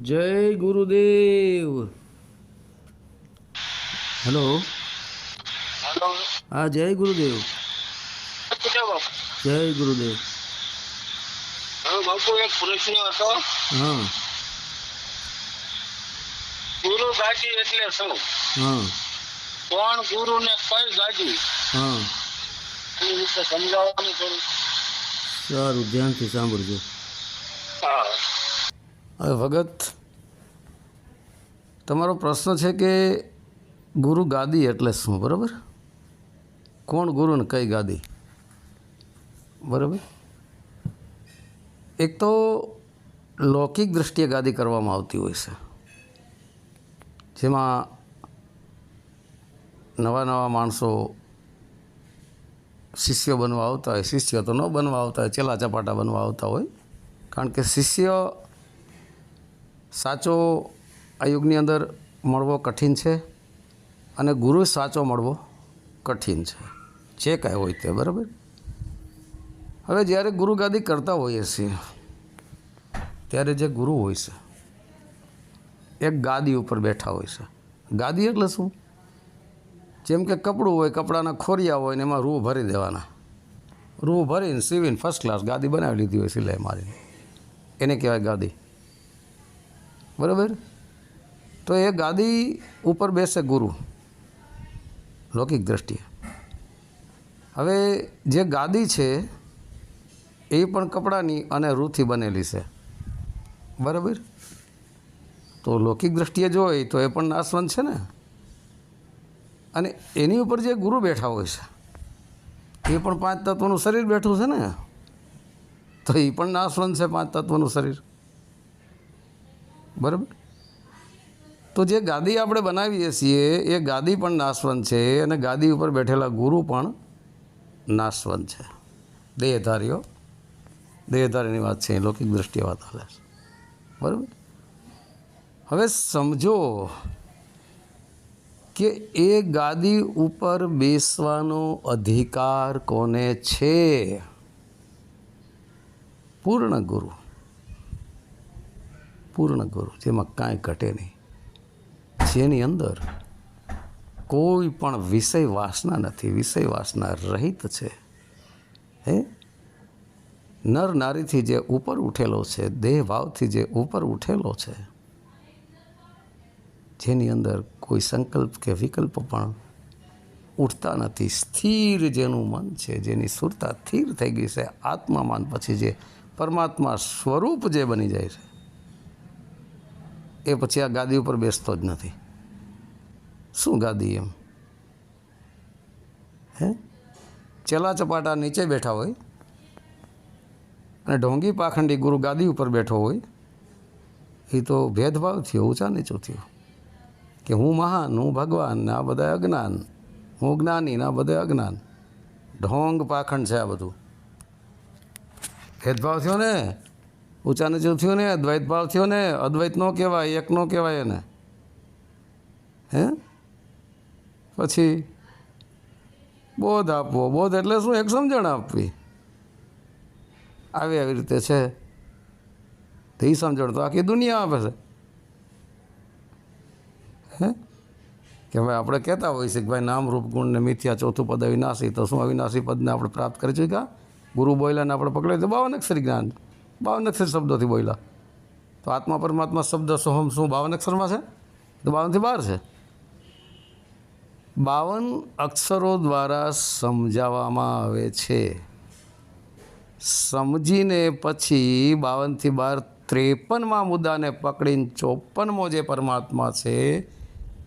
જય ગુરુદેવ. Hello. Hello. હા, જય ગુરુદેવ. જય ગુરુદેવ. હવે બાપુ એક પ્રશ્ન હતો. હા ગુરુ ગાદી એટલે શું? હા કોણ ગુરુ ને કઈ ગાદી હા એ વિશે સમજાવવાનું થોડું. સારું, ધ્યાનથી સાંભળજો. હા. હવે ભગત, તમારો પ્રશ્ન છે કે ગુરુ ગાદી એટલે શું, બરાબર? કોણ ગુરુ ને કઈ ગાદી, બરાબર? એક તો લૌકિક દૃષ્ટિએ ગાદી કરવામાં આવતી હોય છે, જેમાં નવા નવા માણસો શિષ્ય બનવા આવતા હોય, શિષ્ય તો ન બનવા આવતા હોય, ચેલા ચપાટા બનવા આવતા હોય. કારણ કે શિષ્ય સાચો આ યુગની અંદર મળવો કઠિન છે, અને ગુરુ સાચો મળવો કઠિન છે, જે કાંઈ હોય તે, બરાબર? હવે જ્યારે ગુરુ ગાદી કરતા હોઈએ છીએ ત્યારે જે ગુરુ હોય છે એક ગાદી ઉપર બેઠા હોય છે. ગાદી એટલે શું? જેમ કે કપડું હોય, કપડાના ખોરિયા હોય ને એમાં રૂ ભરી દેવાના, રૂ ભરીને સીવીને ફર્સ્ટ ક્લાસ ગાદી બનાવી લીધી હોય સિલાઈ મારીને, એને કહેવાય ગાદી, બરાબર? તો એ ગાદી ઉપર બેસે ગુરુ લૌકિક દૃષ્ટિએ. હવે જે ગાદી છે એ પણ કપડાની અને રૂથી બનેલી છે, બરાબર? તો લૌકિક દૃષ્ટિએ જોઈએ તો એ પણ નાશવંત છે ને. અને એની ઉપર જે ગુરુ બેઠા હોય છે એ પણ પાંચ તત્વનું શરીર બેઠું છે ને, તો એ પણ નાશવંત છે, પાંચ તત્વનું શરીર, બરાબર? તો જે ગાદી આપણે બનાવીએ છીએ એ ગાદી પણ નાશવંત છે, અને ગાદી ઉપર બેઠેલા ગુરુ પણ નાશવંત છે. દેહધારીની વાત છે, લૌકિક દૃષ્ટિએ વાત હાલે છે, બરાબર? હવે સમજો કે એ ગાદી ઉપર બેસવાનો અધિકાર કોને છે? પૂર્ણ ગુરુ, જેમાં કાંઈ ઘટે નહીં, જેની અંદર કોઈ પણ વિષય વાસના નથી, વિષય વાસના રહિત છે. હે, નર નારીથી જે ઉપર ઉઠેલો છે, દેહ ભાવથી જે ઉપર ઉઠેલો છે, જેની અંદર કોઈ સંકલ્પ કે વિકલ્પ પણ ઉઠતા નથી, સ્થિર જેનું મન છે, જેની સુરતા સ્થિર થઈ ગઈ છે, આત્મામાન પછી જે પરમાત્મા સ્વરૂપ જે બની જાય છે, એ પછી આ ગાદી ઉપર બેસતો જ નથી. શું ગાદી એમ? હે, ચેલા ચપાટા નીચે બેઠા હોય અને ઢોંગી પાખંડી ગુરુ ગાદી ઉપર બેઠો હોય, એ તો ભેદભાવ થયો, ઊંચા નીચું થયું કે હું મહાન, હું ભગવાન ને આ બધા અજ્ઞાન, હું જ્ઞાની ને આ બધા અજ્ઞાન. ઢોંગ પાખંડ છે આ બધું, ભેદભાવ થયો ને, ઊંચા નીચું થયું ને, દ્વૈત ભાવ થયો ને. અદ્વૈત નો કહેવાય, એક નો કહેવાય એને. હે, પછી બોધ આપવો. બોધ એટલે શું? એક સમજણ આપવી. આવી રીતે છે, તો એ સમજણ તો આખી દુનિયા આપે છે. હે, કે ભાઈ આપણે કહેતા હોઈએ છીએ કે ભાઈ નામ રૂપ ગુણ ને મિથ્યા ચોથું પદ અવિનાશી, તો શું અવિનાશી પદને આપણે પ્રાપ્ત કરી ચૂક્યા? ગુરુ બોલ્યા ને આપણે પકડે તો 52 અક્ષરી જ્ઞાન, 52 અક્ષર શબ્દોથી બોલ્યા. તો આત્મા પરમાત્મા શબ્દ સોહમ શું 52 અક્ષરમાં છે? તો 52 થી બહાર છે. 52 અક્ષરો દ્વારા સમજાવવામાં આવે છે. સમજીને પછી 52 થી બહાર 53મા મુદ્દાને પકડીને 54મો જે પરમાત્મા છે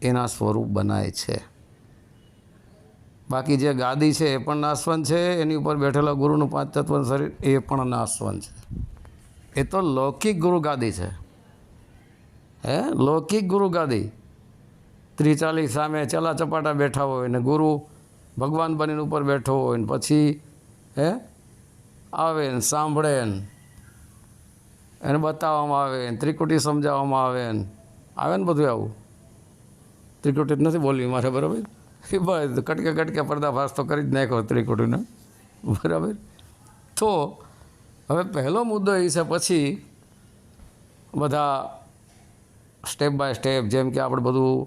એના સ્વરૂપ બનાય છે. બાકી જે ગાદી છે એ પણ નાશવંત છે, એની ઉપર બેઠેલા ગુરુનું પાંચ તત્વનું શરીર એ પણ નાશવંત છે. એ તો લૌકિક ગુરુ ગાદી છે. હે, લૌકિક ગુરુ ગાદી. 43 સામે ચલા ચપાટા બેઠા હોય ને ગુરુ ભગવાન બનીને ઉપર બેઠો હોય ને પછી હે આવે ને સાંભળે ને એને બતાવવામાં આવે ને ત્રિકુટી સમજાવવામાં આવે ને બધું આવું. ત્રિકુટી જ નથી બોલવી મારે, બરાબર? એ બસ કટકે કટકે પર્દાફાશ તો કરી જ નાખ્યો ત્રિકુટીને, બરાબર? તો હવે પહેલો મુદ્દો એ છે, પછી બધા સ્ટેપ બાય સ્ટેપ, જેમ કે આપણે બધું,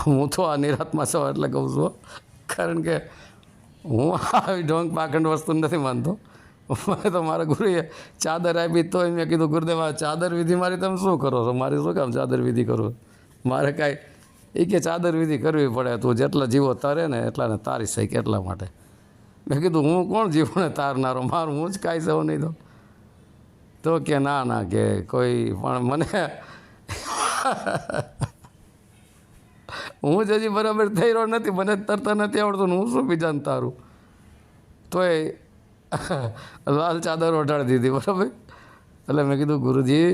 હું તો આ નિરાતમાં છું એટલે કહું છું, કારણ કે હું આવી ઢોંગ પાખંડ વસ્તુ નથી માનતો. મને તો મારા ગુરુએ ચાદર આપી તોય મેં કીધું ગુરુદેવ આ ચાદર વિધિ મારી તમે શું કરો છો, મારી શું કામ ચાદર વિધિ કરો, મારે કાંઈ એ કે ચાદર વિધિ કરવી પડે, તું જેટલા જીવો તરે ને એટલાને તારી શકે એટલા માટે. મેં કીધું હું કોણ જીવોને તારનારો, મારું હું જ કાંઈ સૌ નહીં તો કે ના કે કોઈ પણ મને હું જ હજી બરાબર થઈ રહ્યો નથી, મને તરતા નથી આવડતું ને હું શું બીજાને તારું. તોય લાલ ચાદર ઓઢાડી દીધી બરાબર. એટલે મેં કીધું ગુરુજી,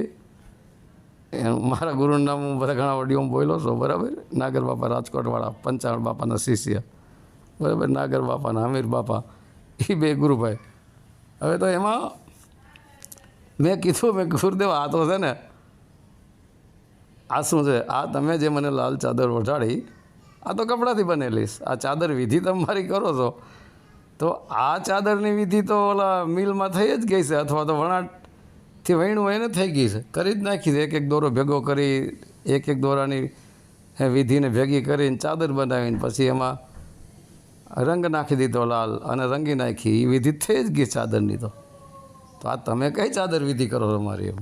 મારા ગુરુનું નામ હું બધા ઘણા ઓડિયોમાં બોલ્યો છું બરાબર, નાગર બાપા રાજકોટવાળા, પંચાવન બાપાના શિષ્ય બરાબર, નાગર બાપાના અમીર બાપા, એ બે ગુરુભાઈ. હવે તો એમાં મેં કીધું, મેં ગુરુદેવ આ તો છે ને, આ શું છે, આ તમે જે મને લાલ ચાદર ઓઢાડી આ તો કપડાથી બનેલી, આ ચાદર વિધિ તમે મારી કરો છો, તો આ ચાદરની વિધિ તો ઓલા મિલમાં થઈ જ ગઈ છે, અથવા તો વણાટથી વણ્યું એને થઈ ગઈ છે, કરી જ નાખી છે. એક એક દોરો ભેગો કરી, એક દોરાની વિધિને ભેગી કરીને ચાદર બનાવીને પછી એમાં રંગ નાખી દીધો લાલ અને રંગી નાખી, એ વિધિ થઈ જ ગઈ ચાદરની. તો આ તમે કઈ ચાદર વિધિ કરો છો મારી? એમ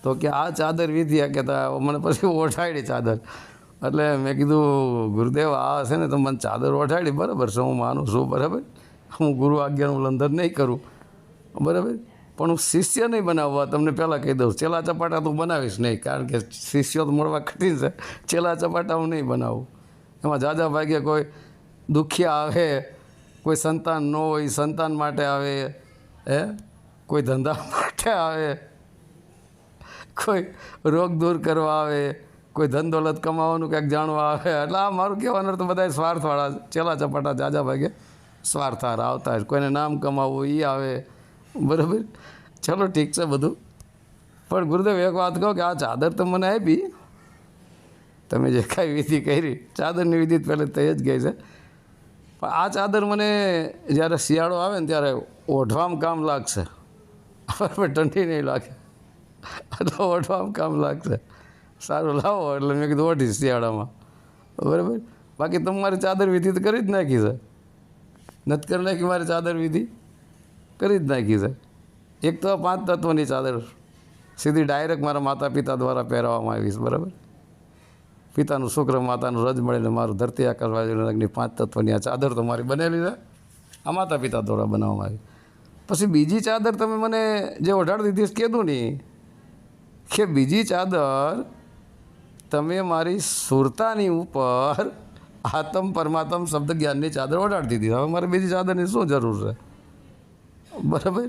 તો કે આ ચાદર વિધિ, આ કહેતા મને પછી ઓઢાડી ચાદર. એટલે મેં કીધું ગુરુદેવ આ છે ને તમે મને ચાદર ઓઢાડી બરાબર છે, હું માનું છું બરાબર, હું ગુરુ આજ્ઞાનું ઉલ્લંઘન નહીં કરું બરાબર, પણ હું શિષ્ય નહીં બનાવવા, તમને પહેલાં કહી દઉં, ચેલા ચપાટા તું બનાવીશ નહીં, કારણ કે શિષ્યો તો મળવા કઠિન છે, ચેલા ચપાટા હું નહીં બનાવું. એમાં જાજા ભાગે કોઈ દુખિયા આવે, કોઈ સંતાન ન હોય સંતાન માટે આવે, કોઈ ધંધા માટે આવે, કોઈ રોગ દૂર કરવા આવે, કોઈ ધન દોલત કમાવાનું કંઈક જાણવા આવે. એટલે આ મારું કહેવાનું તો બધા સ્વાર્થવાળા, ચેલા ચપાટા જાજા ભાગે સ્વાર્થવાળા આવતા હોય, કોઈને નામ કમાવવું એ આવે બરાબર. ચલો ઠીક છે બધું, પણ ગુરુદેવ એક વાત કહો કે આ ચાદર તો મને આપી, તમે જે કાંઈ વિધિ કરી, ચાદરની વિધિ પહેલાં થઈ જ ગઈ છે, પણ આ ચાદર મને જ્યારે શિયાળો આવે ને ત્યારે ઓઢવામાં કામ લાગશે બરાબર, ઠંડી નહીં લાગે એટલે ઓઢવામાં કામ લાગશે. સારું લાવો એટલે મેં કીધું ઓઢીશ શિયાળામાં બરાબર. બાકી તમારી ચાદર વિધિ તો કરી જ નાખી છે, નથી કરી નાખી મારી ચાદર વિધિ કરી જ નાખી છે. એક તો 5 તત્વની ચાદર સીધી ડાયરેક્ટ મારા માતા પિતા દ્વારા પહેરવામાં આવી છે બરાબર. પિતાનું શુક્ર માતાનું રજ મળીને મારું ધરતી આકાશ વાયુની 5 તત્વની આ ચાદર તો મારી બનેલી છે, આ માતા પિતા દ્વારા બનાવવામાં આવી. પછી બીજી ચાદર તમે મને જે ઓઢાડી દીધી કીધું નહીં કે બીજી ચાદર તમે મારી સુરતાની ઉપર આત્મ પરમાત્મ શબ્દ જ્ઞાનની ચાદર ઓઢાડી દીધી. હવે મારે બીજી ચાદરની શું જરૂર છે બરાબર.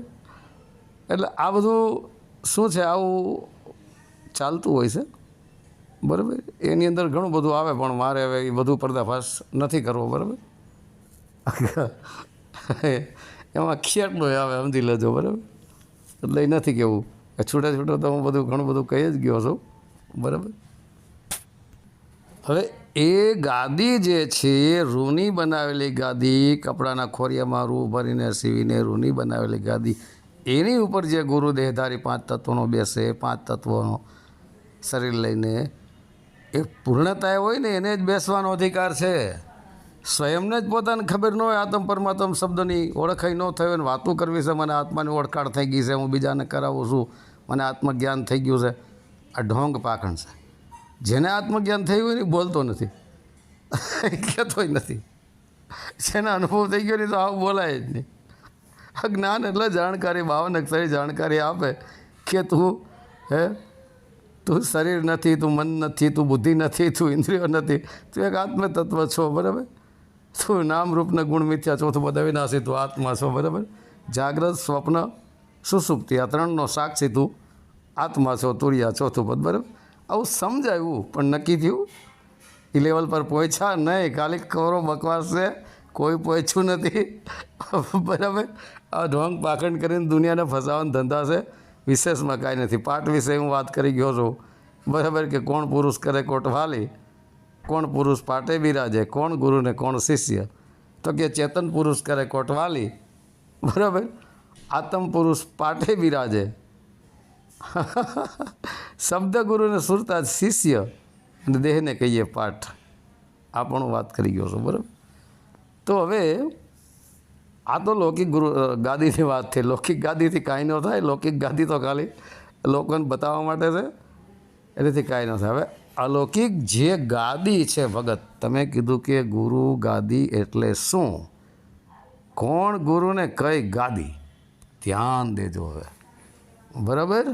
એટલે આ બધું શું છે, આવું ચાલતું હોય છે બરાબર. એની અંદર ઘણું બધું આવે, પણ મારે હવે એ બધું પર્દાફાશ નથી કરવો બરાબર. એમાં ખેટલો આવે સમજી લેજો બરાબર. એટલે એ નથી કહેવું, છૂટા છૂટા તો હું બધું ઘણું બધું કહી જ ગયો છું બરાબર. હવે એ ગાદી જે છે, રૂની બનાવેલી ગાદી, કપડાના ખોરિયામાં રૂ ભરીને સીવીને રૂની બનાવેલી ગાદી, એની ઉપર જે ગુરુ દેહધારી 5 તત્વોનો બેસે, 5 તત્વોનો શરીર લઈને, એ પૂર્ણતા હોય ને એને જ બેસવાનો અધિકાર છે. સ્વયંને જ પોતાને ખબર ન હોય, આત્મ પરમાત્મ શબ્દની ઓળખાઈ ન થયો ને વાતો કરવી છે, મને આત્માની ઓળખાણ થઈ ગઈ છે, હું બીજાને કરાવું છું, મને આત્મજ્ઞાન થઈ ગયું છે, આ ઢોંગ પાખંડ છે. જેને આત્મજ્ઞાન થયું હોય ને બોલતો નથી, કહેતોય નથી. જેને અનુભવ થઈ ગયો નહીં તો આવું બોલાય જ નહીં. આ જ્ઞાન એટલે જાણકારી, 52 અક્ષરી જાણકારી આપે કે તું શરીર નથી, તું મન નથી, તું બુદ્ધિ નથી, તું ઇન્દ્રિયો નથી, તું એક આત્મતત્વ છો બરાબર. તું નામ રૂપને ગુણ મિથ્યા ચોથું બધા વિનાશી, તું આત્મા છો બરાબર. જાગ્રત, સ્વપ્ન, સુસુપ્તિ આ 3નો સાક્ષી તું આત્મા છો, તુરિયા ચોથું પદ બરાબર. આવું સમજાવ્યું પણ નક્કી થયું એ લેવલ પર પહોંચ્યા નહીં, ખાલી કરો બકવાસ છે, કોઈ પહોંચ્યું નથી બરાબર. આ ઢોંગ પાખંડ કરીને દુનિયાને ફસાવાનો ધંધા છે, વિશેષમાં કાંઈ નથી. પાઠ વિશે હું વાત કરી ગયો છું બરાબર, કે કોણ પુરુષ કરે કોટવાલી, કોણ પુરુષ પાટે બિરાજે, કોણ ગુરુ ને કોણ શિષ્ય. તો કે ચેતન પુરુષ કરે કોટવાલી બરાબર, આત્મ પુરુષ પાટે બિરાજે, શબ્દ ગુરુને સુરતા શિષ્ય અને દેહને કહીએ પાઠ. આ પણ વાત કરી ગયો છો, બરાબર. તો હવે આ તો લૌકિક ગુરુ ગાદીની વાત થઈ. લૌકિક ગાદીથી કાંઈ ન થાય. લૌકિક ગાદી તો ખાલી લોકોને બતાવવા માટે છે, એનાથી કાંઈ ન થાય. હવે અલૌકિક જે ગાદી છે ભગત, તમે કીધું કે ગુરુ ગાદી એટલે શું, કોણ ગુરુને કઈ ગાદી, ધ્યાન દેજો હવે, બરાબર.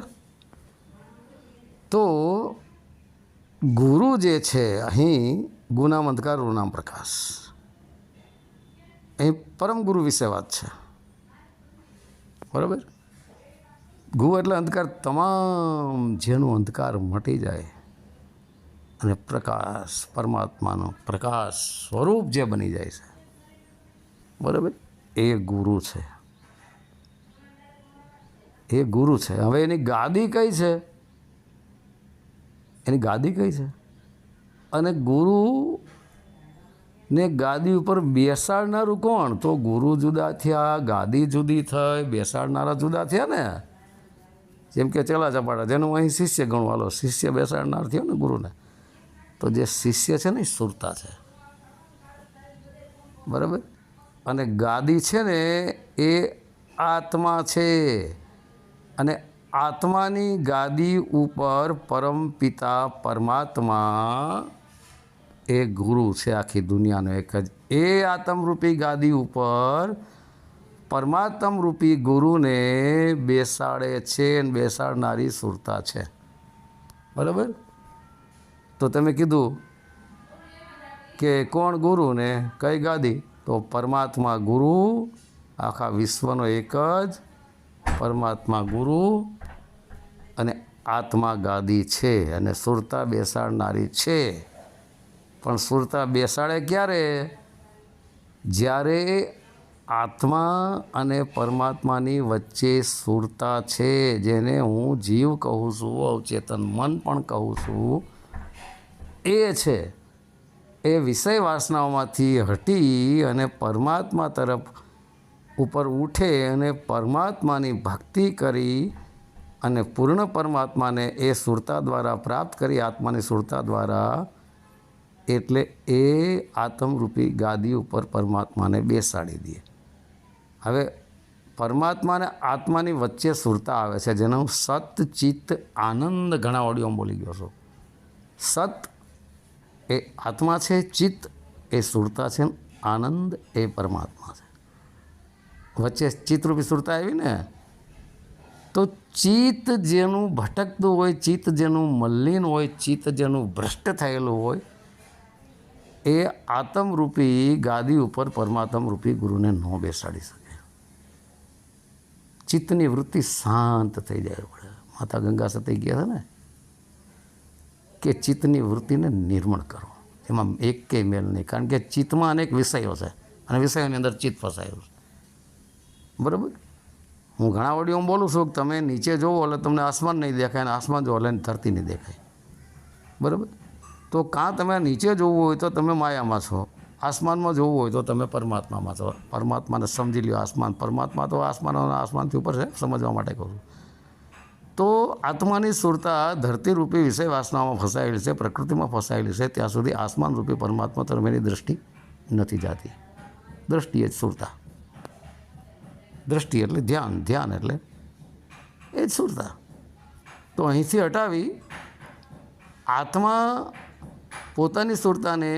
તો ગુરુ જે છે અહીં ગુનામ અંધકાર રૂનામ પ્રકાશ, અહીં પરમ ગુરુ વિશે વાત છે, બરાબર. ગુ એટલે અંધકાર, તમામ જેનું અંધકાર મટી જાય અને પ્રકાશ, પરમાત્માનો પ્રકાશ સ્વરૂપ જે બની જાય છે, બરાબર, એ ગુરુ છે. એ ગુરુ છે. હવે એની ગાદી કઈ છે, એની ગાદી કઈ છે, અને ગુરુ ને ગાદી ઉપર બેસાડનારું કોણ? તો ગુરુ જુદા થયા, ગાદી જુદી થઈ, બેસાડનારા જુદા થયા ને. જેમ કે ચેલા ચપાટા, જેનું અહીં શિષ્ય ગણું, હાલો શિષ્ય બેસાડનાર થયો ને ગુરુને, તો જે શિષ્ય છે ને એ સુરતા છે, બરાબર. અને ગાદી છે ને એ આત્મા છે, અને આત્માની ગાદી ઉપર પરમ પિતા પરમાત્મા એ ગુરુ છે આખી દુનિયાનો એક જ. એ આત્મરૂપી ગાદી ઉપર પરમાત્મરૂપી ગુરુને બેસાડે છે, અને બેસાડનારી સુરતા છે, બરાબર. તો તમે કીધું કે કોણ ગુરુ ને કઈ ગાદી, તો પરમાત્મા ગુરુ, આખા વિશ્વનો એક જ પરમાત્મા ગુરુ, અને આત્મા ગાદી છે, અને સુરતા બેસાડનારી છે. પણ સુરતા બેસાડે ક્યારે? જ્યારે આત્મા અને પરમાત્માની વચ્ચે સુરતા છે, જેને હું જીવ કહું છું, અવચેતન મન પણ કહું છું, એ છે. એ વિષય વાસનાઓમાંથી હટી અને પરમાત્મા તરફ ઉપર ઉઠે અને પરમાત્માની ભક્તિ કરી અને પૂર્ણ પરમાત્માને એ સુરતા દ્વારા પ્રાપ્ત કરી, આત્માની સુરતા દ્વારા, એટલે એ આત્મરૂપી ગાદી ઉપર પરમાત્માને બેસાડી દે. હવે પરમાત્માને આત્માની વચ્ચે સુરતા આવે છે, જેને હું સત ચિત્ત આનંદ ઘણા ઓડિયોમાં બોલી ગયો છું. સત એ આત્મા છે, ચિત્ત એ સુરતા છે, આનંદ એ પરમાત્મા છે. વચ્ચે ચિત્તરૂપી સુરતા આવી ને, તો ચિત્ત જેનું ભટકતું હોય, ચિત્ત જેનું મલિન હોય, ચિત્ત જેનું ભ્રષ્ટ થયેલું હોય, એ આત્મરૂપી ગાદી ઉપર પરમાત્મરૂપી ગુરુને ન બેસાડી શકે. ચિત્તની વૃત્તિ શાંત થઈ જાય. માતા ગંગા સતી ગયા હતા ને કે ચિત્તની વૃત્તિને નિર્મળ કરો, એમાં એક કે મેલ નહીં, કારણ કે ચિત્તમાં અનેક વિષયો છે અને વિષયોની અંદર ચિત્ત ફસાયેલું છે, બરાબર. હું ઘણા ઓડિયોમાં બોલું છું કે તમે નીચે જોવો એટલે તમને આસમાન નહીં દેખાય, અને આસમાન જોવો એટલે ધરતી નહીં દેખાય, બરાબર. તો કાં તમે નીચે જોવું હોય તો તમે માયામાં છો, આસમાનમાં જોવું હોય તો તમે પરમાત્મામાં છો. પરમાત્માને સમજી લ્યો. આસમાન, પરમાત્મા તો આસમાનથી ઉપર છે, સમજવા માટે કહું છું. તો આત્માની સુરતા ધરતીરૂપી વિષય વાસનામાં ફસાયેલી છે, પ્રકૃતિમાં ફસાયેલી છે, ત્યાં સુધી આસમાનરૂપી પરમાત્મા તરફ એની દૃષ્ટિ નથી જાતી. દૃષ્ટિ એ જ સુરતા. દૃષ્ટિ એટલે ધ્યાન, ધ્યાન એટલે એ જ સુરતા. તો અહીંથી હટાવી આત્મા પોતાની સુરતાને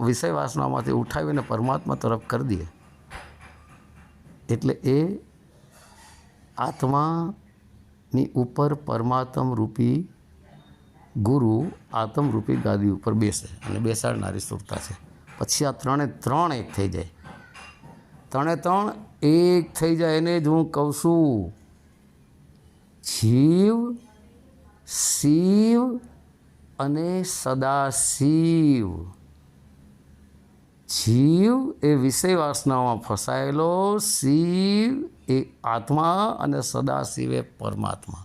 વિષય વાસનામાંથી ઉઠાવીને પરમાત્મા તરફ કરી દે, એટલે એ આત્માની ઉપર પરમાત્મરૂપી ગુરુ આત્મરૂપી ગાદી ઉપર બેસે, અને બેસાડનારી સુરતા છે. પછી આ ત્રણે ત્રણ એક થઈ જાય. ત્રણે ત્રણ એક થઈ જાય એને જ હું કહું છું જીવ, શિવ અને સદાશિવ. જીવ એ વિષય વાસનામાં ફસાયેલો, શિવ એ આત્મા, અને સદાશિવ એ પરમાત્મા.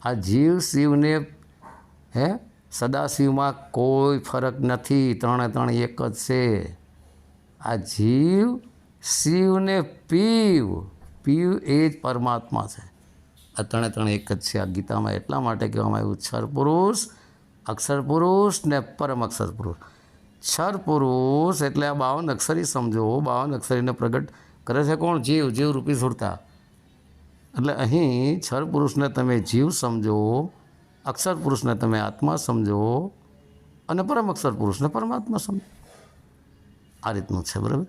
આ જીવ શિવને સદાશિવમાં કોઈ ફરક નથી, ત્રણે ત્રણ એક જ છે. આ જીવ શિવને પીવ, પીવ એ જ પરમાત્મા છે. આ ત્રણે એક જ છે. આ ગીતામાં એટલા માટે કહેવામાં આવ્યું ક્ષર પુરુષ, અક્ષર પુરુષ ને પરમ અક્ષર પુરુષ. ક્ષર પુરુષ એટલે આ 52 અક્ષરી સમજો. 52 અક્ષરીને પ્રગટ કરે છે કોણ? જીવ, જીવરૂપી સુરતા. એટલે અહીં ક્ષર પુરુષને તમે જીવ સમજો, અક્ષર પુરુષને તમે આત્મા સમજો અને પરમ અક્ષર પુરુષને પરમાત્મા સમજો. આ રીતનું છે, બરાબર.